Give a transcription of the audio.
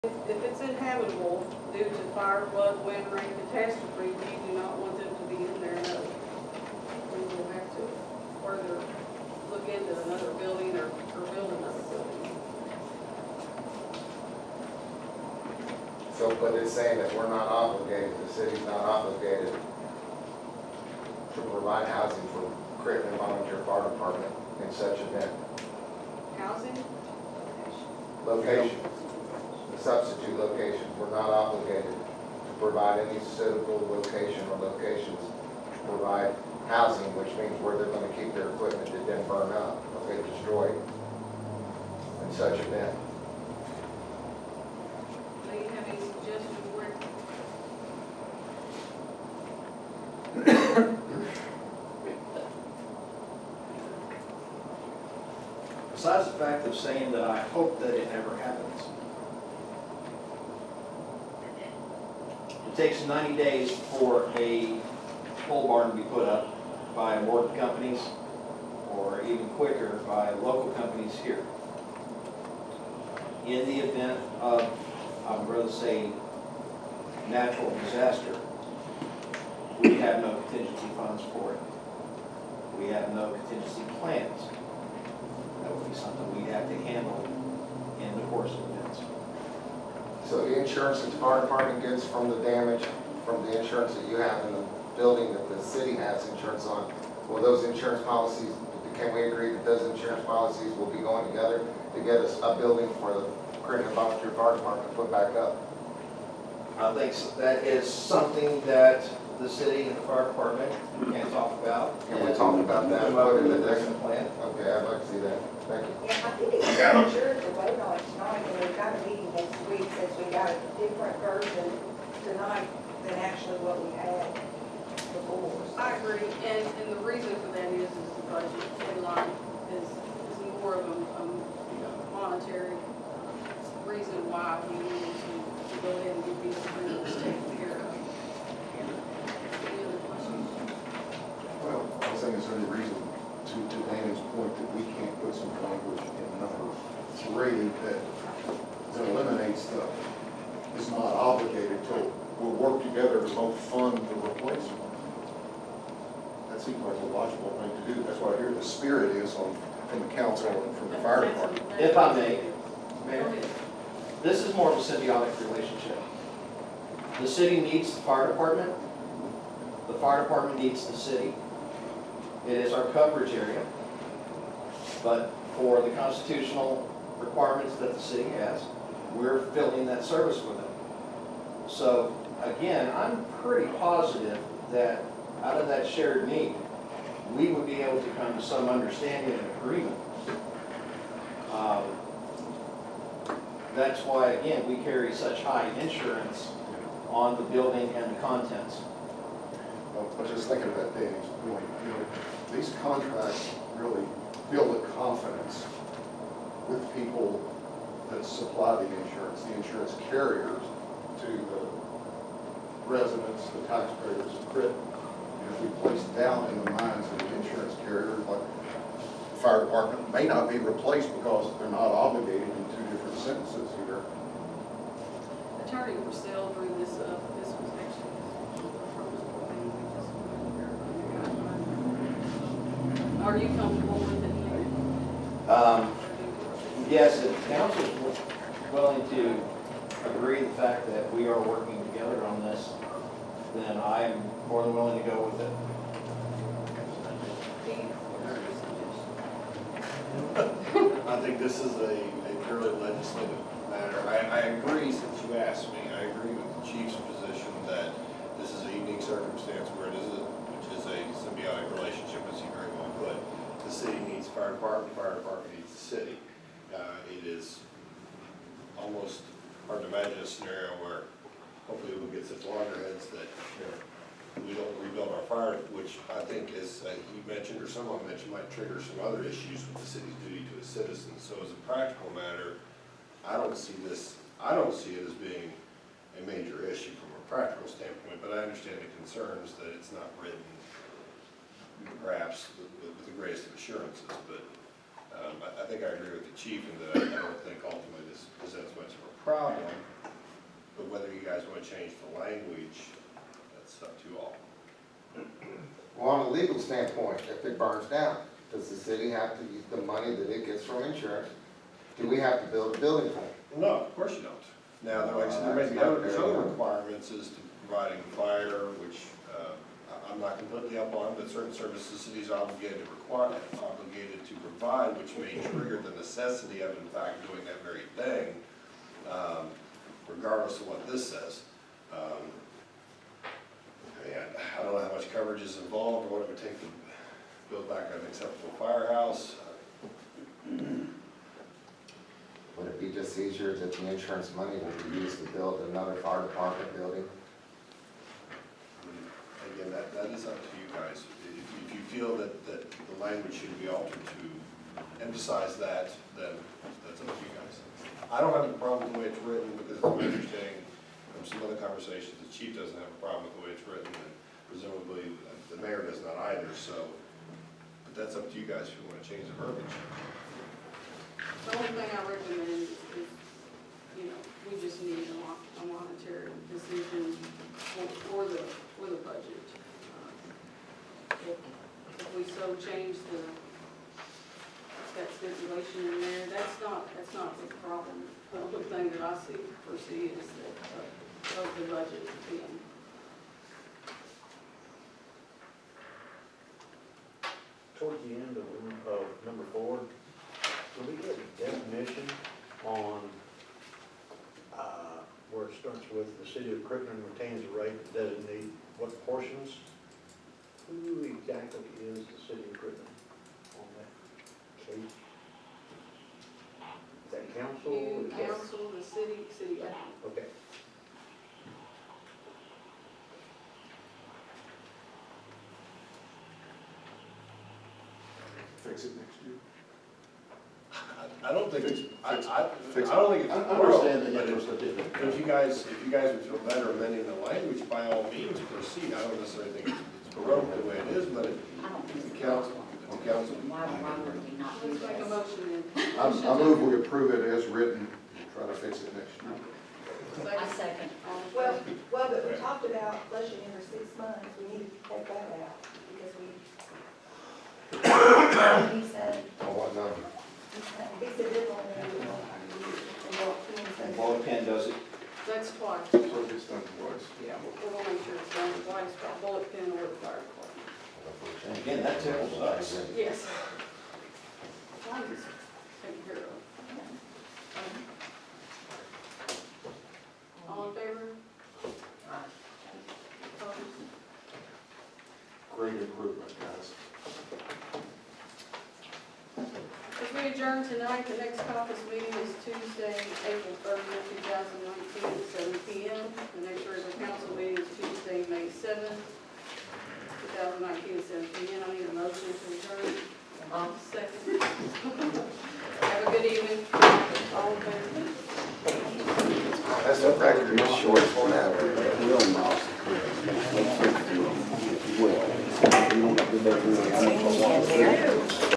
If it's inhabitable due to fire, flood, wind, rain, catastrophe, we do not want them to be in there, no. We will have to further look into another building or build another building. So, but it's saying that we're not obligated, the city's not obligated to provide housing for Crittenden Volunteer Fire Department in such event. Housing? Location, the substitute location, we're not obligated to provide any suitable location or locations to provide housing, which means where they're going to keep their equipment that didn't burn up or get destroyed in such event. Do you have any suggestions where? Besides the fact of saying that I hope that it never happens. It takes 90 days for a pole barn to be put up by mortar companies, or even quicker by local companies here. In the event of, I would rather say, natural disaster, we have no contingency funds for it. We have no contingency plans. That would be something we'd have to handle in the course of events. So the insurance that the fire department gets from the damage, from the insurance that you have in the building that the city has insurance on, will those insurance policies, can we agree that those insurance policies will be going together to get us a building for the Crittenden Volunteer Fire Department to put back up? I think that is something that the city and the fire department can talk about. Can we talk about that? Come up with a different plan. Okay, I'd like to see that. Thank you. Yeah, I think it's premature to vote on it tonight, and we've got a meeting next week since we got a different version tonight than actually what we had before. I agree, and the reason for that is the budget deadline is more of a monetary reason why we need to go ahead and get these agreements taken care of. Any other questions? Well, I was saying, is there any reason to Danny's point that we can't put some language in number 3 that eliminates the, is not obligated to, we'll work together to both fund the replacement? That seems like a logical thing to do. That's why I hear the spirit is from the council and from the fire department. If I may, Mayor, this is more of a symbiotic relationship. The city needs the fire department needs the city. It is our coverage area, but for the constitutional requirements that the city has, we're filling that service for them. So again, I'm pretty positive that out of that shared need, we would be able to come to some understanding and agreement. That's why, again, we carry such high insurance on the building and the contents. Well, I was just thinking about Danny's point. These contracts really build a confidence with people that supply the insurance carriers to the residents, the taxpayers of Crittenden. If we place doubt in the minds of the insurance carriers, like the fire department may not be replaced because they're not obligated in 2 different sentences here. Attorney Purcell drew this up. This was actually the proposal thing we just went. Are you comfortable with it here? Yes, if council is willing to agree the fact that we are working together on this, then I am more than willing to go with it. I think this is a purely legislative matter. I agree, since you asked me, I agree with the chief's position that this is a unique circumstance where it is which is a symbiotic relationship, as you very well put. The city needs fire department needs the city. It is almost hard to imagine a scenario where hopefully we'll get such loggerheads that we don't rebuild our fire, which I think is, you mentioned or someone mentioned, might trigger some other issues with the city's duty to its citizens. So as a practical matter, I don't see it as being a major issue from a practical standpoint, but I understand the concerns that it's not written perhaps with the greatest of assurances. But I think I agree with the chief in that I don't think ultimately this presents much of a problem, but whether you guys want to change the language, that's up to you all. Well, on a legal standpoint, if it burns down, does the city have to use the money that it gets from insurance? Do we have to build a building for it? No, of course you don't. Now, there may be other requirements as to providing fire, which I'm not completely up on, but certain services cities are obligated to provide, which may trigger the necessity of, in fact, doing that very thing, regardless of what this says. And I don't know how much coverage is involved or what it would take to build back an acceptable firehouse. Would it be just easier that the insurance money would be used to build another fire department building? Again, that is up to you guys. If you feel that the language should be altered to emphasize that, then that's up to you guys. I don't have a problem with the way it's written, because it's my understanding from some other conversations, the chief doesn't have a problem with the way it's written, and presumably the mayor does not either, so, but that's up to you guys if you want to change the verbiage. The only thing I recommend is, you know, we just need a monetary decision for the budget. If we so change that stipulation in there, that's not a big problem. The only thing that I foresee is that of the budget being. Toward the end of number 4, will we get a definition on where it starts with the city of Crittenden retains the right to designate what portions? Who exactly is the city of Crittenden on that case? Is that council? You, Is that- council, the city admin. Okay. Fix it next year. I don't think it's, I Fix it. don't think it's I a quarrel, understand the but interest of it. if you guys would feel better amending the language, by all means, proceed. I don't necessarily think it's broke the way it is, but if I don't think the it's council, Why would we not do Let's make a this? motion I move we approve it as written, try to fix it next year. in. I second. Well, but we talked about flushing every 6 months, we need to take that out, because He said, Or what number? he said differently than we want. And bullet pen does it. That's twice. So it gets done twice. Yeah. We'll make sure it's done twice, by bullet pin or the fire department. And again, that tickles us. Yes. Mine is taken care of. All in favor? Opposed? Great improvement, guys. As we adjourn tonight, the next conference meeting is Tuesday, April 30th, 2019, 7 p.m. The next regular council meeting is Tuesday, May 7th, 2019, 7 p.m. I need a motion to adjourn. Second. Have a good evening. All in favor? That's a record, it's short for that. "Change it here."